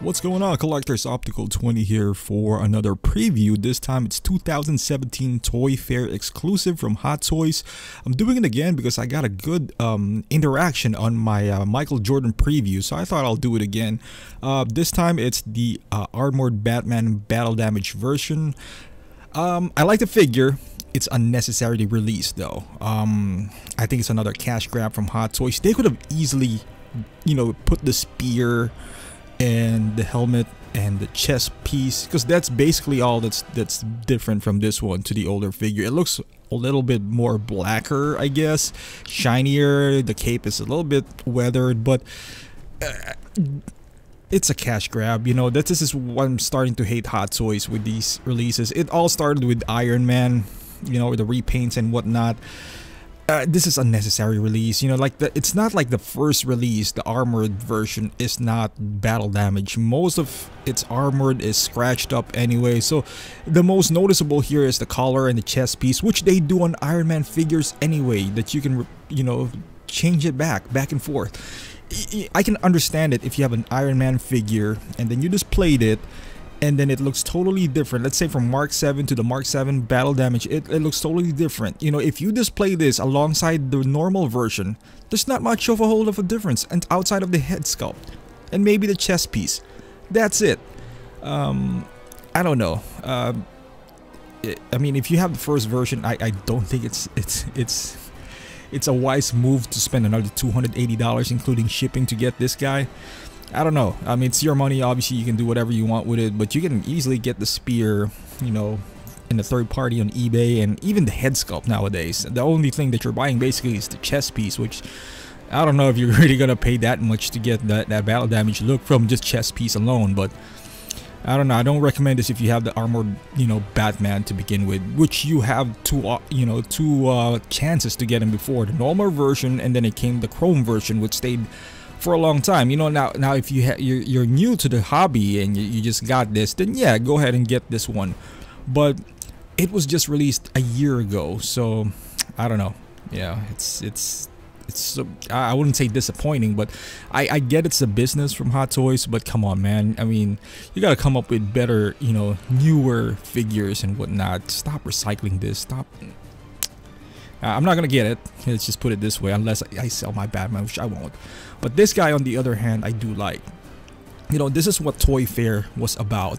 What's going on, collectors? Optical 20 here for another preview. This time it's 2017 Toy Fair exclusive from Hot Toys. I'm doing it again because I got a good interaction on my Michael Jordan preview, so I thought I'll do it again. This time it's the Armored Batman Battle Damage version. I like the figure. It's unnecessarily released though. I think it's another cash grab from Hot Toys. They could have easily, put the spear and the helmet and the chest piece, because that's basically all that's different from this one to the older figure. It looks a little bit more blacker, I guess, shinier. The cape is a little bit weathered, but it's a cash grab. This is what I'm starting to hate Hot Toys with these releases. It all started with Iron Man, the repaints and whatnot. This is unnecessary release. It's not like the first release. The armored version is not battle damage. Most of its armored is scratched up anyway. So the most noticeable here is the collar and the chest piece, which they do on Iron Man figures anyway, that you can, change it back and forth. I can understand it if you have an Iron Man figure and then you just played it and then it looks totally different. Let's say from Mark 7 to the Mark 7 battle damage, it looks totally different. If you display this alongside the normal version, there's not much of a whole of a difference, and outside of the head sculpt and maybe the chest piece, that's it. I don't know. I mean, if you have the first version, I don't think it's a wise move to spend another $280 including shipping to get this guy. I don't know. I mean, it's your money. Obviously, you can do whatever you want with it, but you can easily get the spear, in the third party on eBay, and even the head sculpt nowadays. The only thing that you're buying basically is the chest piece, which I don't know if you're really gonna pay that much to get that battle damage look from just chest piece alone. But I don't know. I don't recommend this if you have the armored, Batman to begin with, which you have two chances to get him before: the normal version, and then it came the chrome version, which stayed for a long time. Now if you're new to the hobby and you just got this, then yeah, go ahead and get this one. But it was just released a year ago, so I don't know. Yeah, it's I wouldn't say disappointing, but I get it's a business from Hot Toys, but come on, man. I mean, you gotta come up with better, newer figures and whatnot. Stop recycling this. Stop. I'm not gonna get it. Let's just put it this way, unless I sell my Batman, which I won't. But this guy, on the other hand, I do like. This is what Toy Fair was about.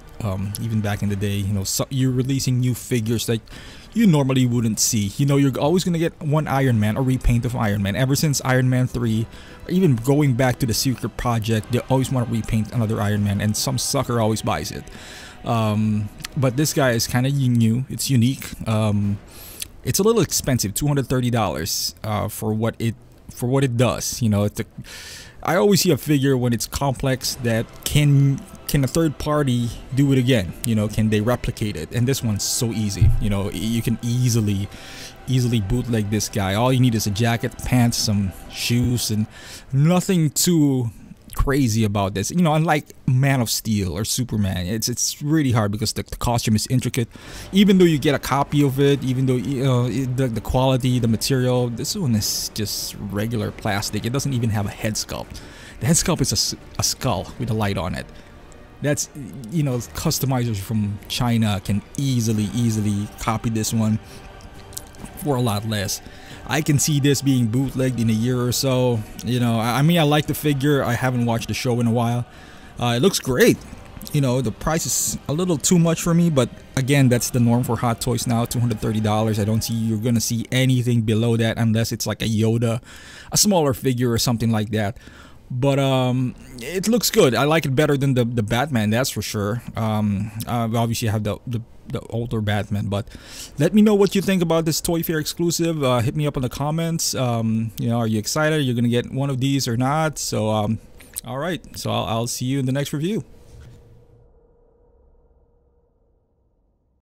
Even back in the day, you're releasing new figures that you normally wouldn't see. You're always gonna get one Iron Man, a repaint of Iron Man. Ever since Iron Man 3, or even going back to the Secret Project, they always want to repaint another Iron Man, and some sucker always buys it. But this guy is kind of new. It's unique. It's a little expensive, $230 for what it does. I always see a figure when it's complex that can a third party do it again? Can they replicate it? And this one's so easy. You can easily bootleg this guy. All you need is a jacket, pants, some shoes, and nothing too crazy about this. Unlike Man of Steel or Superman, it's really hard because the costume is intricate. Even though you get a copy of it, even though the quality, the material, this one is just regular plastic. It doesn't even have a head sculpt. The head sculpt is a skull with a light on it. That's, customizers from China can easily copy this one for a lot less. I can see this being bootlegged in a year or so. I mean, I like the figure. I haven't watched the show in a while. It looks great. The price is a little too much for me, but again, that's the norm for Hot Toys now, $230. I don't see you're gonna see anything below that unless it's like a Yoda, a smaller figure or something like that. But it looks good. I like it better than the Batman, that's for sure. Obviously I have the older Batman, but let me know what you think about this Toy Fair exclusive. Hit me up in the comments. Are you excited? You're gonna get one of these or not? So all right, so I'll see you in the next review.